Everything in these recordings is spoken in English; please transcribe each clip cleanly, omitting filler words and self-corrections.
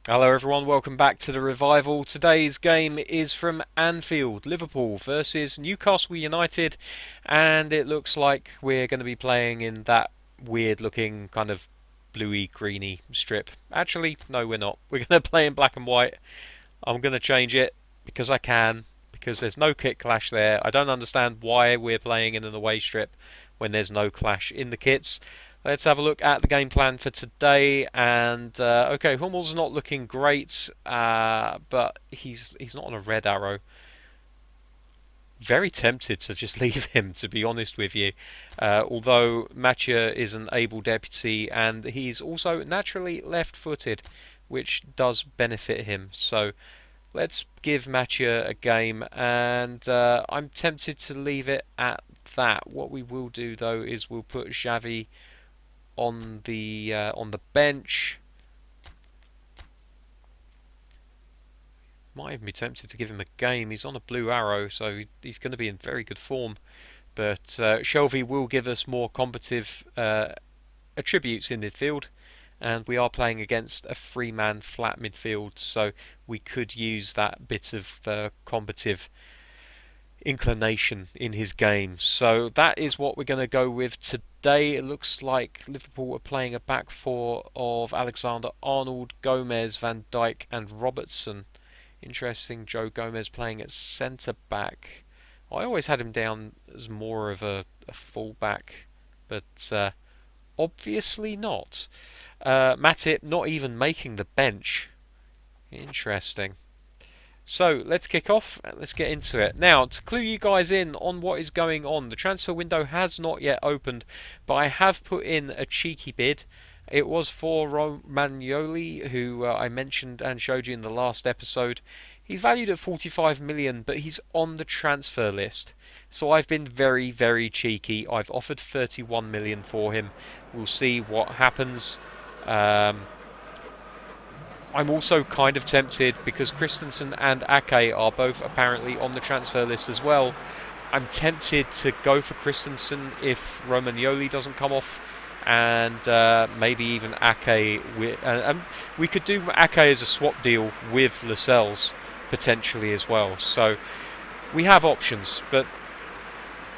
Hello everyone, welcome back to the Revival. Today's game is from Anfield, Liverpool versus Newcastle United, and it looks like we're going to be playing in that weird looking kind of bluey greeny strip. Actually, no we're not. We're going to play in black and white. I'm going to change it because I can, because there's no kit clash there. I don't understand why we're playing in an away strip when there's no clash in the kits. Let's have a look at the game plan for today. And okay, Hummel's not looking great, but he's not on a red arrow. Very tempted to just leave him, to be honest with you. Although Mathieu is an able deputy, and he's also naturally left-footed, which does benefit him. So let's give Mathieu a game, and I'm tempted to leave it at that. What we will do though is we'll put Xavi on the bench. Might even be tempted to give him a game. He's on a blue arrow, so he's going to be in very good form. But Shelvey will give us more combative attributes in midfield, and we are playing against a three-man flat midfield, so we could use that bit of combative inclination in his game. So that is what we're going to go with today. It looks like Liverpool are playing a back four of Alexander Arnold, Gomez, Van Dijk, and Robertson. Interesting, Joe Gomez playing at centre back. I always had him down as more of a full back, but obviously not. Matip not even making the bench. Interesting. So let's kick off and let's get into it. Now, to clue you guys in on what is going on, the transfer window has not yet opened, but I have put in a cheeky bid. It was for Romagnoli, who I mentioned and showed you in the last episode. He's valued at 45 million, but he's on the transfer list. So I've been very, very cheeky. I've offered 31 million for him. We'll see what happens. I'm also kind of tempted because Christensen and Ake are both apparently on the transfer list as well. I'm tempted to go for Christensen if Romagnoli doesn't come off, and maybe even Ake. We could do Ake as a swap deal with Lascelles potentially as well. So we have options, but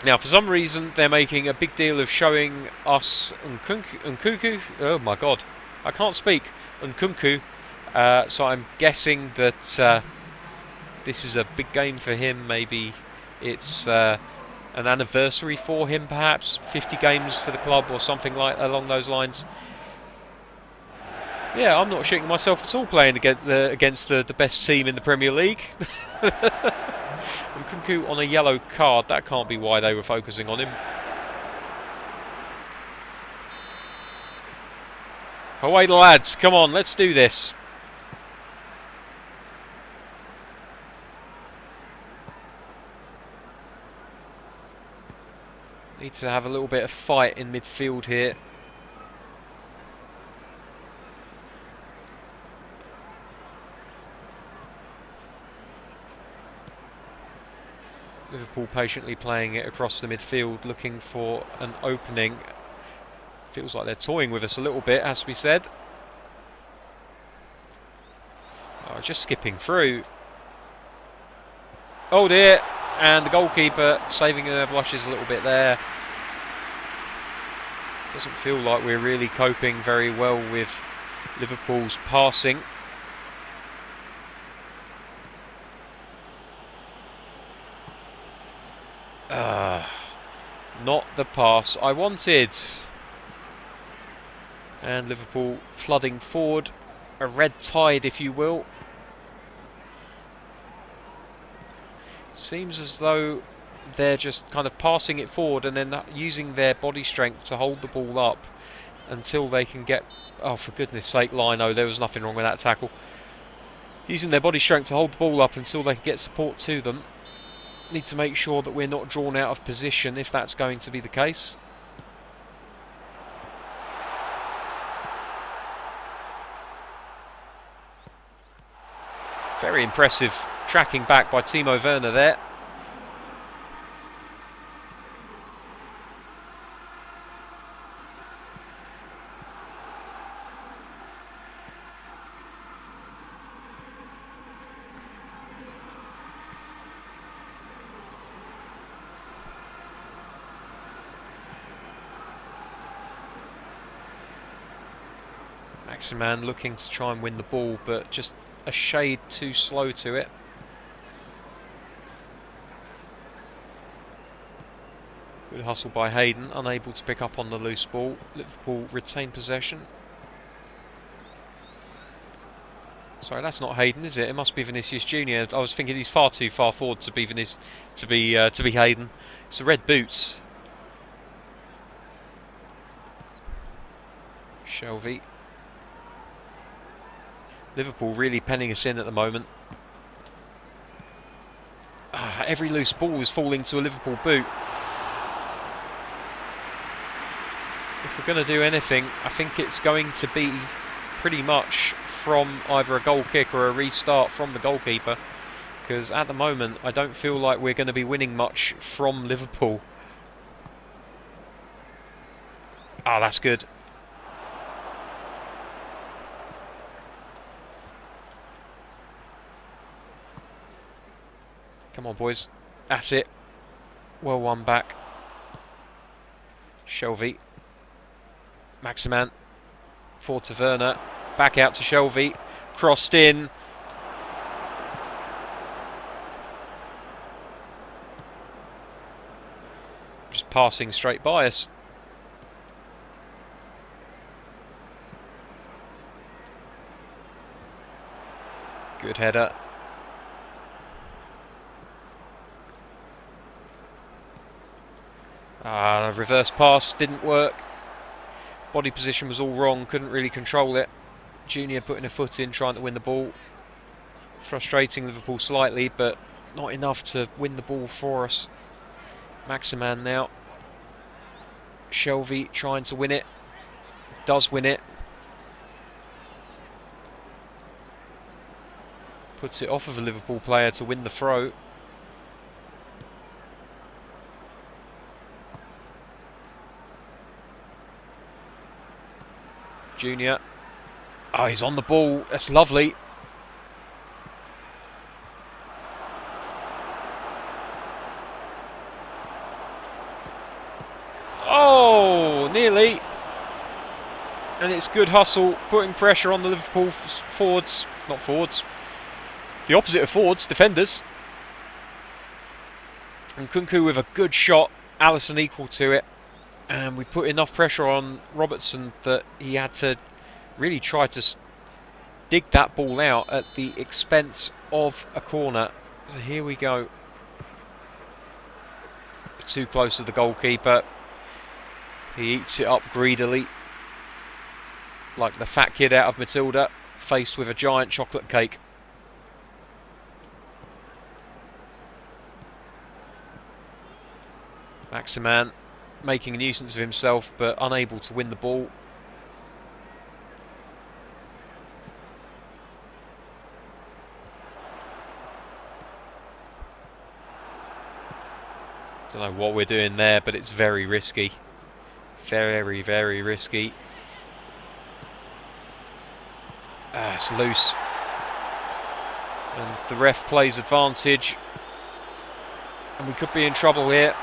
now for some reason they're making a big deal of showing us Nkunku. Oh my god, I can't speak. Nkunku. So I'm guessing that this is a big game for him. Maybe it's an anniversary for him, perhaps 50 games for the club or something like along those lines. Yeah, I'm not shitting myself at all playing against the best team in the Premier League. And Kunku on a yellow card. That can't be why they were focusing on him. Away the lads, come on, let's do this. Need to have a little bit of fight in midfield here. Liverpool patiently playing it across the midfield, looking for an opening. Feels like they're toying with us a little bit, has to be said. Oh, just skipping through. Oh dear, and the goalkeeper saving their blushes a little bit there. Doesn't feel like we're really coping very well with Liverpool's passing. Not the pass I wanted. And Liverpool flooding forward. A red tide, if you will. Seems as though they're just kind of passing it forward and then using their body strength to hold the ball up until they can get... Oh, for goodness sake, Lino, there was nothing wrong with that tackle. Using their body strength to hold the ball up until they can get support to them. Need to make sure that we're not drawn out of position if that's going to be the case. Very impressive tracking back by Timo Werner there. Maximan looking to try and win the ball, but just a shade too slow to it. Good hustle by Hayden, unable to pick up on the loose ball. Liverpool retain possession. Sorry, that's not Hayden, is it? It must be Vinicius Junior. I was thinking he's far too far forward to be Hayden. It's the red boots. Shelvey. Liverpool really penning us in at the moment. Every loose ball is falling to a Liverpool boot. If we're going to do anything, I think it's going to be pretty much from either a goal kick or a restart from the goalkeeper, because at the moment I don't feel like we're going to be winning much from Liverpool. That's good. Come on, boys. That's it. Well won back. Shelvey. Maximan. For Taverna. Back out to Shelvey. Crossed in. Just passing straight by us. Good header. Reverse pass didn't work. Body position was all wrong, couldn't really control it. Junior putting a foot in, trying to win the ball. Frustrating Liverpool slightly, but not enough to win the ball for us. Maximan now. Shelvey trying to win it. Does win it. Puts it off of a Liverpool player to win the throw. Junior. He's on the ball. That's lovely. Nearly. And it's good hustle, putting pressure on the Liverpool forwards. Not forwards. The opposite of forwards, defenders. And Kunku with a good shot. Alisson equal to it. And we put enough pressure on Robertson that he had to really try to dig that ball out at the expense of a corner. So here we go. Too close to the goalkeeper. He eats it up greedily. Like the fat kid out of Matilda, faced with a giant chocolate cake. Maximan making a nuisance of himself, but unable to win the ball. Don't know what we're doing there, but it's very risky. Very, very risky. It's loose. And the ref plays advantage. And we could be in trouble here.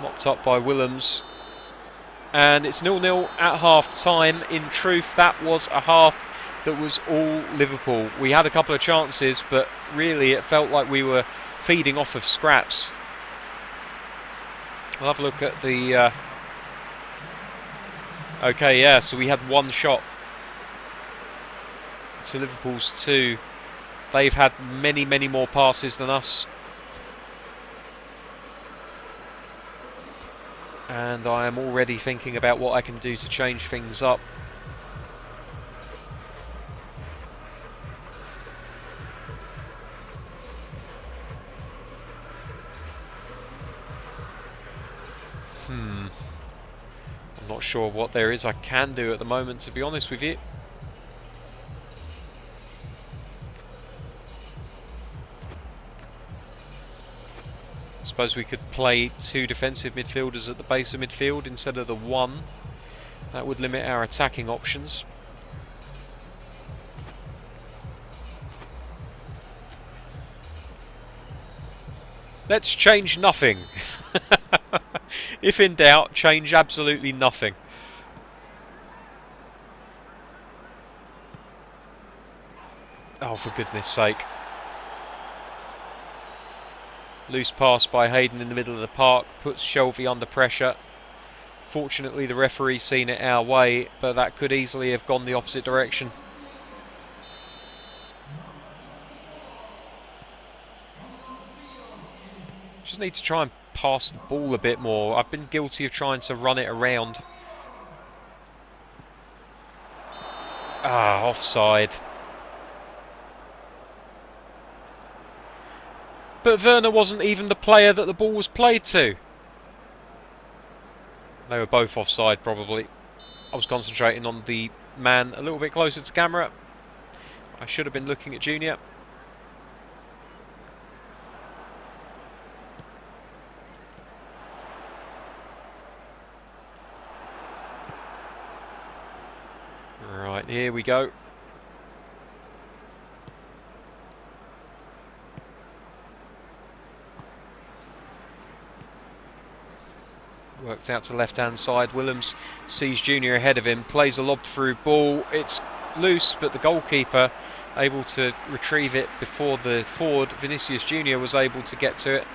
Mopped up by Willems. And it's 0-0 at half time. In truth, that was a half that was all Liverpool. We had a couple of chances, but really it felt like we were feeding off of scraps. I'll have a look at the... Okay, yeah, so we had one shot to Liverpool's two. They've had many, many more passes than us. And I am already thinking about what I can do to change things up. I'm not sure what there is I can do at the moment, to be honest with you. I suppose we could play two defensive midfielders at the base of midfield instead of the one. That would limit our attacking options. Let's change nothing. If in doubt, change absolutely nothing. Oh, for goodness sake. Loose pass by Hayden in the middle of the park puts Shelvey under pressure. Fortunately, the referee's seen it our way, but that could easily have gone the opposite direction. Just need to try and pass the ball a bit more. I've been guilty of trying to run it around. Ah, offside. But Werner wasn't even the player that the ball was played to. They were both offside, probably. I was concentrating on the man a little bit closer to camera. I should have been looking at Junior. Right, here we go. Worked out to left-hand side. Willems sees Junior ahead of him, plays a lobbed through ball. It's loose, but the goalkeeper able to retrieve it before the forward, Vinicius Junior, was able to get to it.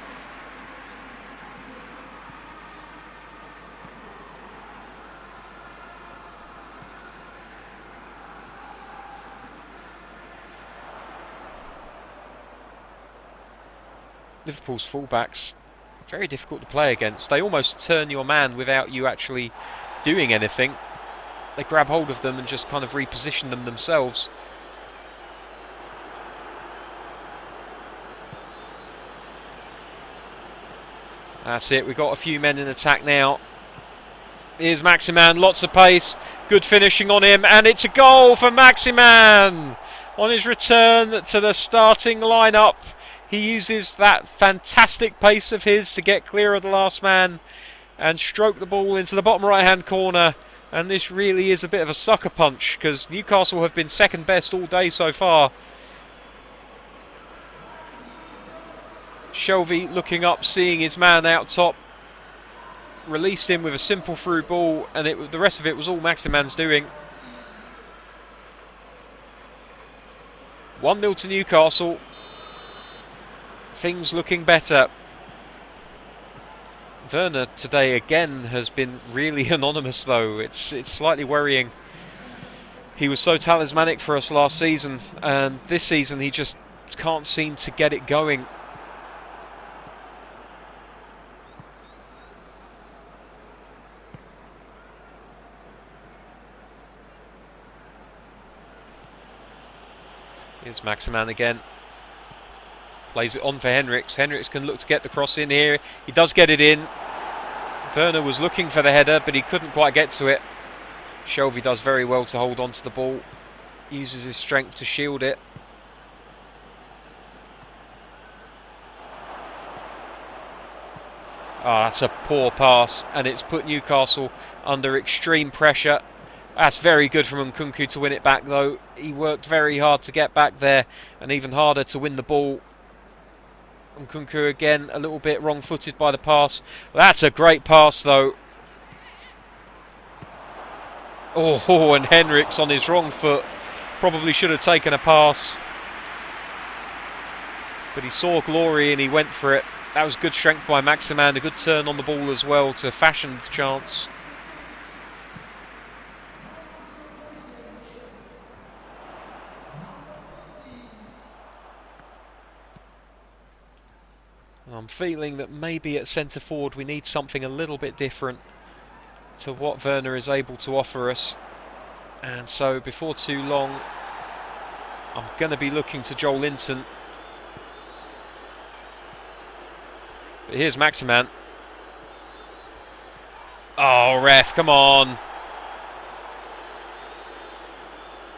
Liverpool's fullbacks, very difficult to play against. They almost turn your man without you actually doing anything. They grab hold of them and just kind of reposition them themselves. That's it, we've got a few men in attack now. Here's Maximan, lots of pace, good finishing on him, and it's a goal for Maximan! On his return to the starting lineup, he uses that fantastic pace of his to get clear of the last man and stroke the ball into the bottom right-hand corner. And this really is a bit of a sucker punch because Newcastle have been second best all day so far. Shelvey looking up, seeing his man out top. Released him with a simple through ball, and the rest of it was all Maximan's doing. 1-0 to Newcastle. Things looking better. Werner today again has been really anonymous though. It's slightly worrying. He was so talismanic for us last season, and this season he just can't seem to get it going. Here's Maximan again. Plays it on for Henriks. Henriks can look to get the cross in here. He does get it in. Werner was looking for the header, but he couldn't quite get to it. Shelvey does very well to hold on to the ball. Uses his strength to shield it. Ah, that's a poor pass, and it's put Newcastle under extreme pressure. That's very good from Nkunku to win it back, though. He worked very hard to get back there, and even harder to win the ball. Nkunku again, a little bit wrong-footed by the pass. That's a great pass, though. Oh, and Henriks on his wrong foot. Probably should have taken a pass. But he saw glory and he went for it. That was good strength by Maximan. A good turn on the ball as well to fashion the chance. I'm feeling that maybe at centre forward we need something a little bit different to what Werner is able to offer us. And so before too long, I'm going to be looking to Joel Linton. But here's Maximan. Oh, ref, come on.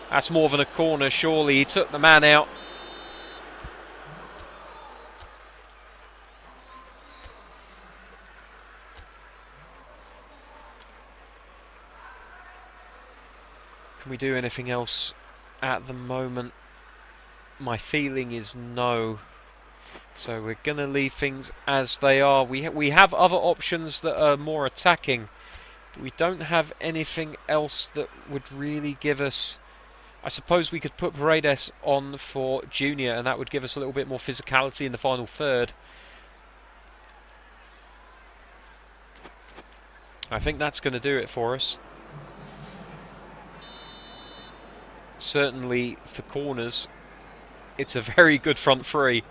That's more than a corner, surely. He took the man out. Can we do anything else at the moment? My feeling is no. So we're going to leave things as they are. We have other options that are more attacking, but we don't have anything else that would really give us I suppose we could put Paredes on for Junior, and that would give us a little bit more physicality in the final third. I think that's going to do it for us. Certainly for corners, it's a very good front three.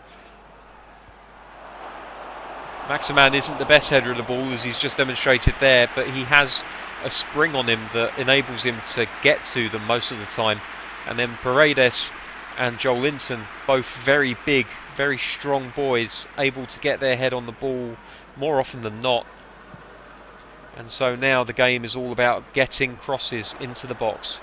Maximan isn't the best header of the ball, as he's just demonstrated there, but he has a spring on him that enables him to get to them most of the time. And then Paredes and Joelinton, both very big, very strong boys, able to get their head on the ball more often than not. And so now the game is all about getting crosses into the box.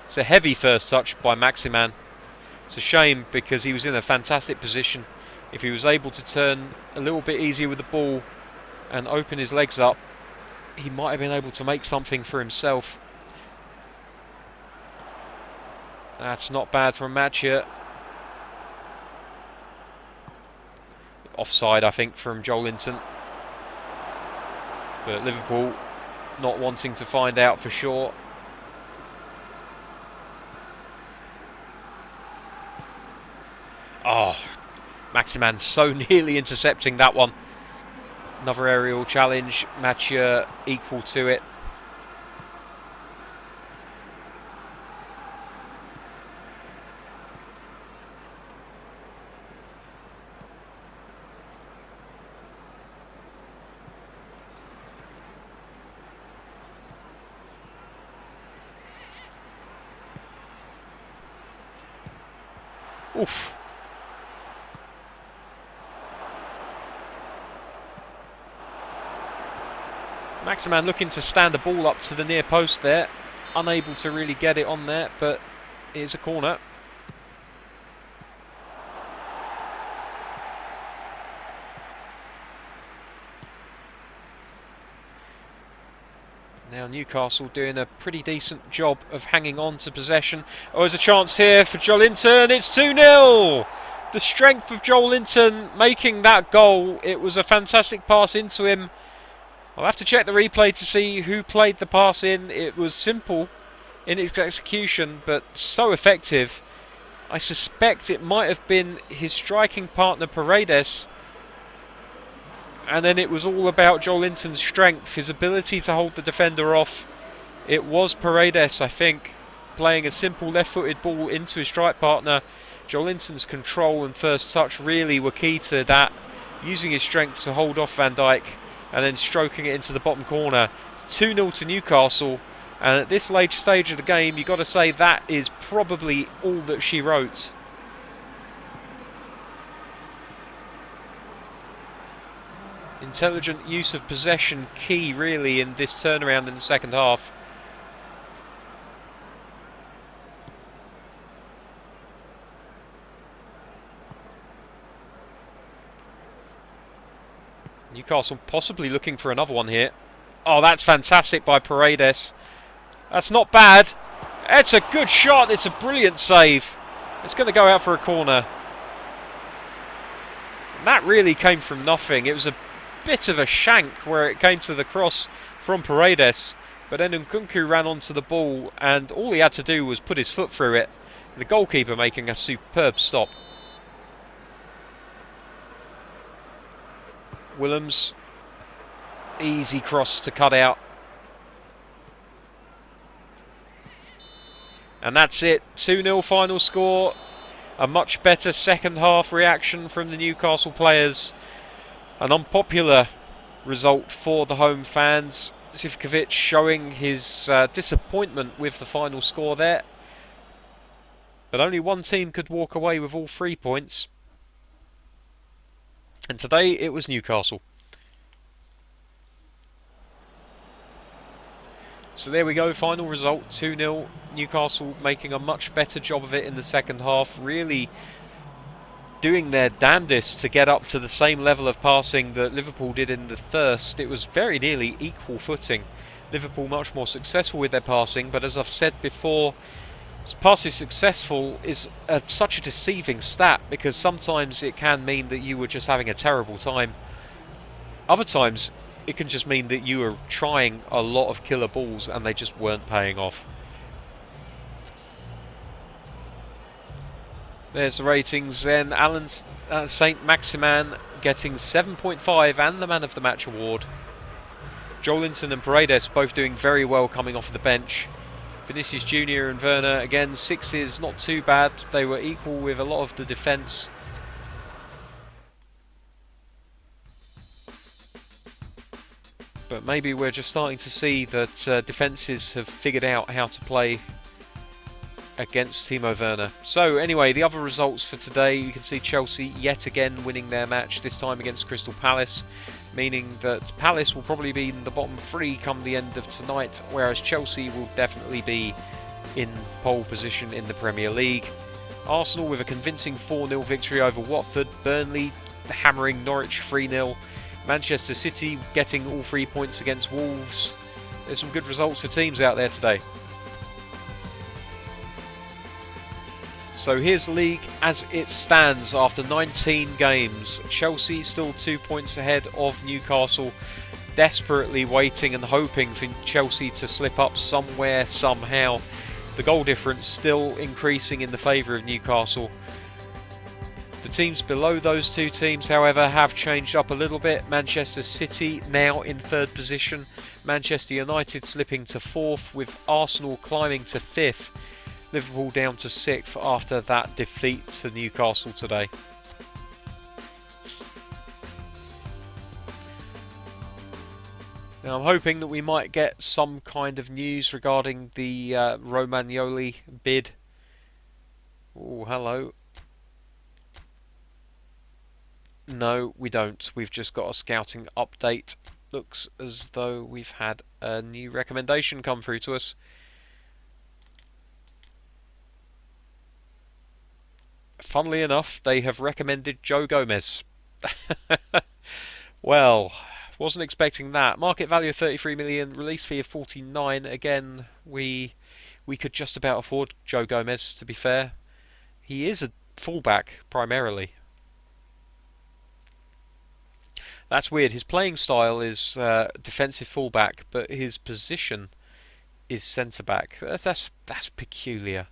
It's a heavy first touch by Maximan. It's a shame because he was in a fantastic position. If he was able to turn a little bit easier with the ball and open his legs up, he might have been able to make something for himself. That's not bad for a match here. Offside, I think, from Joelinton. But Liverpool not wanting to find out for sure. Oh, Maximan so nearly intercepting that one. Another aerial challenge, Mathieu equal to it. Oof. Maximan looking to stand the ball up to the near post there. Unable to really get it on there, but it is a corner. Now Newcastle doing a pretty decent job of hanging on to possession. Oh, there's a chance here for Joelinton. It's 2-0. The strength of Joelinton making that goal. It was a fantastic pass into him. I'll have to check the replay to see who played the pass in. It was simple in its execution, but so effective. I suspect it might have been his striking partner Paredes. And then it was all about Joelinton's strength, his ability to hold the defender off. It was Paredes, I think, playing a simple left-footed ball into his strike partner. Joelinton's control and first touch really were key to that, using his strength to hold off Van Dijk and then stroking it into the bottom corner. 2-0 to Newcastle, and at this late stage of the game, you've got to say that is probably all that she wrote. Intelligent use of possession key really in this turnaround in the second half. Newcastle possibly looking for another one here. Oh, that's fantastic by Paredes. That's not bad. It's a good shot. It's a brilliant save. It's going to go out for a corner. And that really came from nothing. It was a bit of a shank where it came to the cross from Paredes, but then Nkunku ran onto the ball and all he had to do was put his foot through it. The goalkeeper making a superb stop. Willems, easy cross to cut out. And that's it, 2-0 final score. A much better second half reaction from the Newcastle players. An unpopular result for the home fans. Zivkovic showing his disappointment with the final score there. But only one team could walk away with all 3 points. And today it was Newcastle. So there we go, final result 2-0. Newcastle making a much better job of it in the second half. Really doing their damnedest to get up to the same level of passing that Liverpool did in the first. It was very nearly equal footing. Liverpool much more successful with their passing, but as I've said before, passing successful is such a deceiving stat because sometimes it can mean that you were just having a terrible time. Other times, it can just mean that you are trying a lot of killer balls and they just weren't paying off. There's the ratings then. Alan St. Maximan getting 7.5 and the Man of the Match award. Jolinton and Paredes both doing very well coming off of the bench. Vinicius Jr. and Werner, again, sixes, not too bad. They were equal with a lot of the defence. But maybe we're just starting to see that defences have figured out how to play against Timo Werner. So anyway, the other results for today, you can see Chelsea yet again winning their match, this time against Crystal Palace, meaning that Palace will probably be in the bottom three come the end of tonight, whereas Chelsea will definitely be in pole position in the Premier League. Arsenal with a convincing 4-0 victory over Watford, Burnley hammering Norwich 3-0, Manchester City getting all 3 points against Wolves. There's some good results for teams out there today. So here's the league as it stands after 19 games. Chelsea still 2 points ahead of Newcastle, desperately waiting and hoping for Chelsea to slip up somewhere, somehow. The goal difference still increasing in the favour of Newcastle. The teams below those two teams, however, have changed up a little bit. Manchester City now in third position. Manchester United slipping to fourth, with Arsenal climbing to fifth. Liverpool down to sixth after that defeat to Newcastle today. Now I'm hoping that we might get some kind of news regarding the Romagnoli bid. Oh, hello. No, we don't. We've just got a scouting update. Looks as though we've had a new recommendation come through to us. Funnily enough, they have recommended Joe Gomez. Well, wasn't expecting that. Market value of 33 million, release fee of 49. Again, we could just about afford Joe Gomez, to be fair. He is a fullback primarily. That's weird. His playing style is defensive fullback, but his position is centre back. That's peculiar.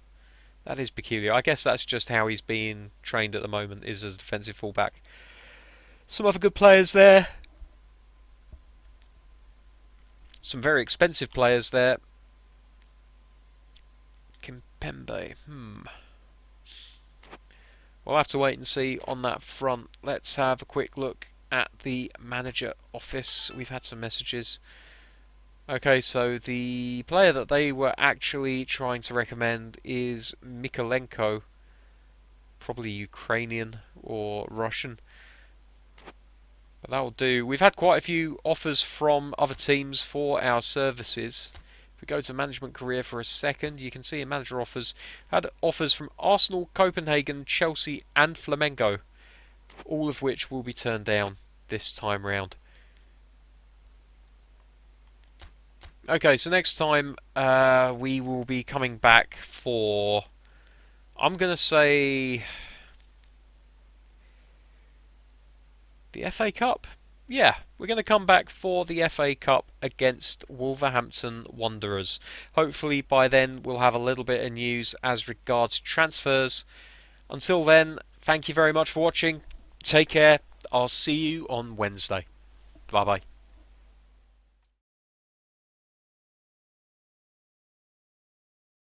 That is peculiar. I guess that's just how he's being trained at the moment, is as a defensive fullback. Some other good players there. Some very expensive players there. Kimpembe. We'll have to wait and see on that front. Let's have a quick look at the manager office. We've had some messages. Okay, so the player that they were actually trying to recommend is Mikolenko, probably Ukrainian or Russian. But that'll do. We've had quite a few offers from other teams for our services. If we go to management career for a second, you can see in manager offers, had offers from Arsenal, Copenhagen, Chelsea and Flamengo, all of which will be turned down this time round. Okay, so next time we will be coming back for, I'm going to say, the FA Cup. Yeah, we're going to come back for the FA Cup against Wolverhampton Wanderers. Hopefully by then we'll have a little bit of news as regards transfers. Until then, thank you very much for watching. Take care. I'll see you on Wednesday. Bye bye.